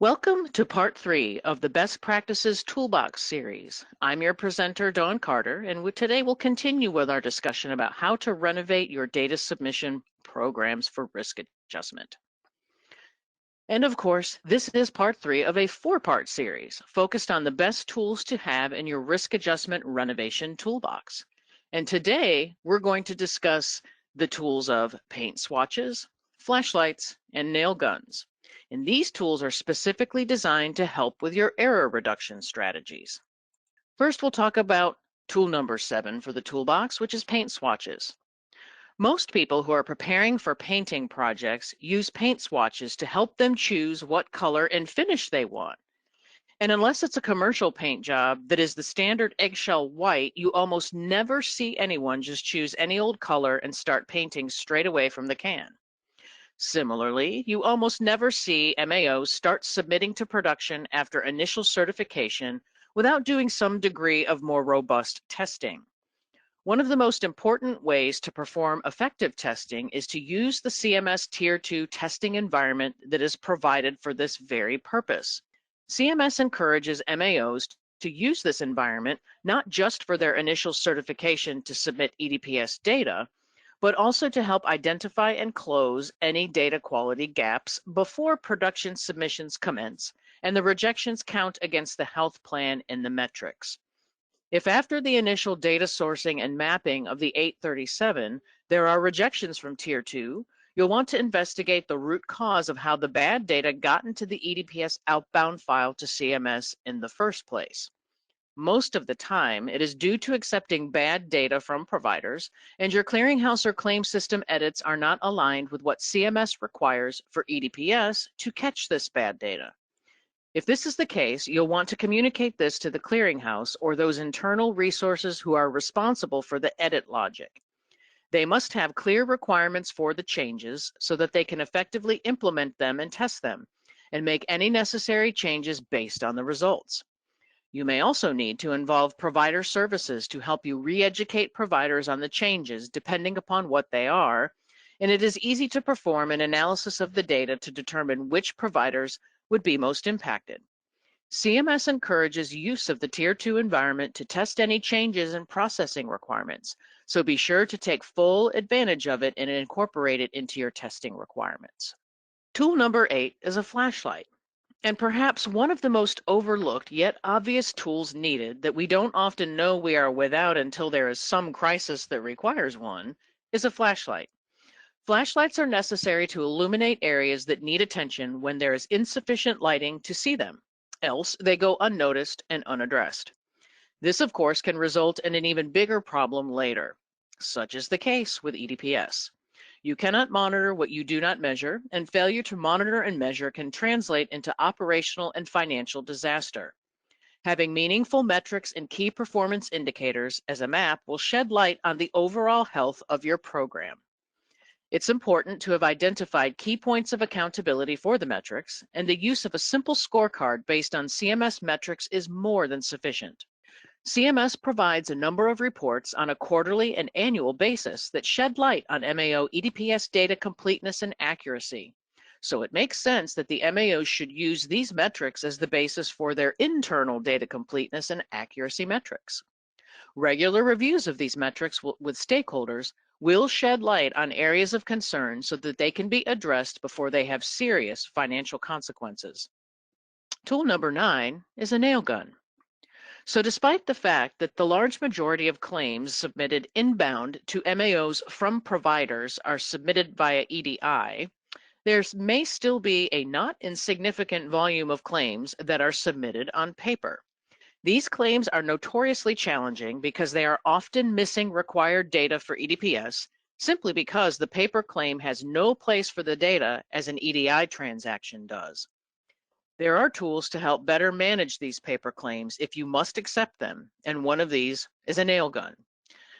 Welcome to part 3 of the Best Practices Toolbox series. I'm your presenter, Dawn Carter, and today we'll continue with our discussion about how to renovate your data submission programs for risk adjustment. And of course, this is part 3 of a 4-part series focused on the best tools to have in your risk adjustment renovation toolbox. And today we're going to discuss the tools of paint swatches, flashlights, and nail guns. And these tools are specifically designed to help with your error reduction strategies. First, we'll talk about tool number 7 for the toolbox, which is paint swatches. Most people who are preparing for painting projects use paint swatches to help them choose what color and finish they want. And unless it's a commercial paint job that is the standard eggshell white, you almost never see anyone just choose any old color and start painting straight away from the can. Similarly, you almost never see MAOs start submitting to production after initial certification without doing some degree of more robust testing. One of the most important ways to perform effective testing is to use the CMS Tier 2 testing environment that is provided for this very purpose. CMS encourages MAOs to use this environment not just for their initial certification to submit EDPS data, but also to help identify and close any data quality gaps before production submissions commence and the rejections count against the health plan in the metrics. If after the initial data sourcing and mapping of the 837, there are rejections from Tier 2, you'll want to investigate the root cause of how the bad data got into the EDPS outbound file to CMS in the first place. Most of the time, it is due to accepting bad data from providers, and your clearinghouse or claim system edits are not aligned with what CMS requires for EDPS to catch this bad data. If this is the case, you'll want to communicate this to the clearinghouse or those internal resources who are responsible for the edit logic. They must have clear requirements for the changes so that they can effectively implement them and test them, and make any necessary changes based on the results. You may also need to involve provider services to help you re-educate providers on the changes depending upon what they are, and it is easy to perform an analysis of the data to determine which providers would be most impacted. CMS encourages use of the Tier 2 environment to test any changes in processing requirements, so be sure to take full advantage of it and incorporate it into your testing requirements. Tool number 8 is a flashlight. And perhaps one of the most overlooked yet obvious tools needed that we don't often know we are without until there is some crisis that requires one is a flashlight. Flashlights are necessary to illuminate areas that need attention when there is insufficient lighting to see them, else they go unnoticed and unaddressed. This, of course, can result in an even bigger problem later. Such is the case with EDPS. You cannot monitor what you do not measure, and failure to monitor and measure can translate into operational and financial disaster. Having meaningful metrics and key performance indicators as a map will shed light on the overall health of your program. It's important to have identified key points of accountability for the metrics, and the use of a simple scorecard based on CMS metrics is more than sufficient. CMS provides a number of reports on a quarterly and annual basis that shed light on MAO EDPS data completeness and accuracy. So it makes sense that the MAOs should use these metrics as the basis for their internal data completeness and accuracy metrics. Regular reviews of these metrics with stakeholders will shed light on areas of concern so that they can be addressed before they have serious financial consequences. Tool number 9 is a nail gun. So despite the fact that the large majority of claims submitted inbound to MAOs from providers are submitted via EDI, there may still be a not insignificant volume of claims that are submitted on paper. These claims are notoriously challenging because they are often missing required data for EDPS simply because the paper claim has no place for the data as an EDI transaction does. There are tools to help better manage these paper claims if you must accept them, and one of these is a nail gun.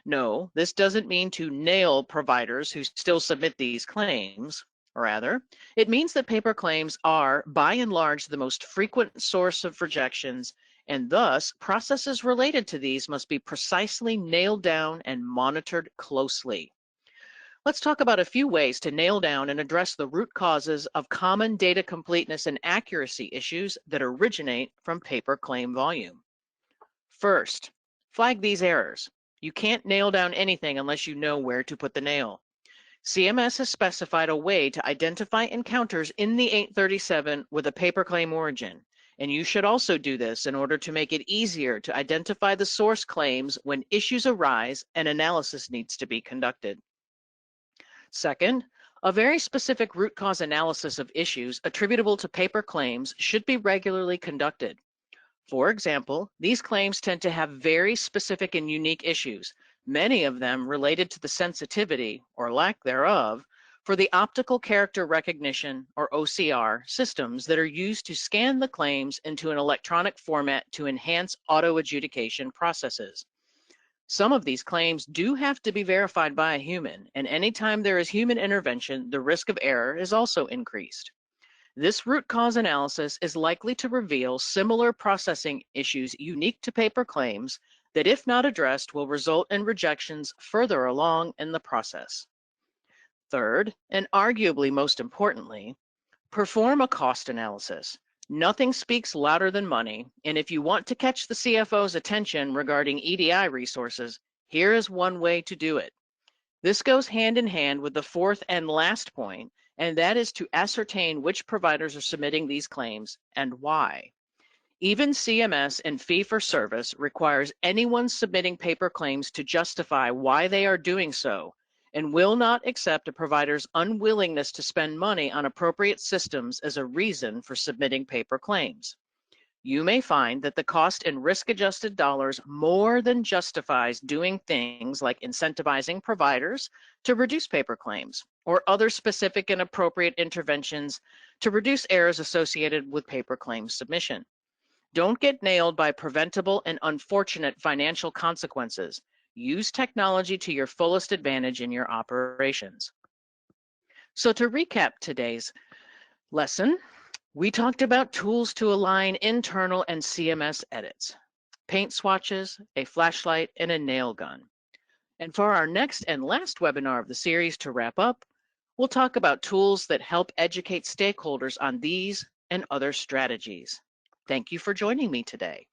No, this doesn't mean to nail providers who still submit these claims. Rather, it means that paper claims are, by and large, the most frequent source of rejections, and thus processes related to these must be precisely nailed down and monitored closely. Let's talk about a few ways to nail down and address the root causes of common data completeness and accuracy issues that originate from paper claim volume. First, flag these errors. You can't nail down anything unless you know where to put the nail. CMS has specified a way to identify encounters in the 837 with a paper claim origin, and you should also do this in order to make it easier to identify the source claims when issues arise and analysis needs to be conducted. Second, a very specific root cause analysis of issues attributable to paper claims should be regularly conducted. For example, these claims tend to have very specific and unique issues, many of them related to the sensitivity, or lack thereof, for the optical character recognition, or OCR, systems that are used to scan the claims into an electronic format to enhance auto adjudication processes. Some of these claims do have to be verified by a human, and anytime there is human intervention, the risk of error is also increased. This root cause analysis is likely to reveal similar processing issues unique to paper claims that, if not addressed, will result in rejections further along in the process. Third, and arguably most importantly, perform a cost analysis. Nothing speaks louder than money, and if you want to catch the CFO's attention regarding EDI resources, here is one way to do it. This goes hand in hand with the fourth and last point, and that is to ascertain which providers are submitting these claims and why. Even CMS and fee-for-service requires anyone submitting paper claims to justify why they are doing so, and will not accept a provider's unwillingness to spend money on appropriate systems as a reason for submitting paper claims. You may find that the cost and risk-adjusted dollars more than justifies doing things like incentivizing providers to reduce paper claims or other specific and appropriate interventions to reduce errors associated with paper claims submission. Don't get nailed by preventable and unfortunate financial consequences. Use technology to your fullest advantage in your operations. So to recap today's lesson, we talked about tools to align internal and CMS edits, paint swatches, a flashlight, and a nail gun. And for our next and last webinar of the series to wrap up, we'll talk about tools that help educate stakeholders on these and other strategies. Thank you for joining me today.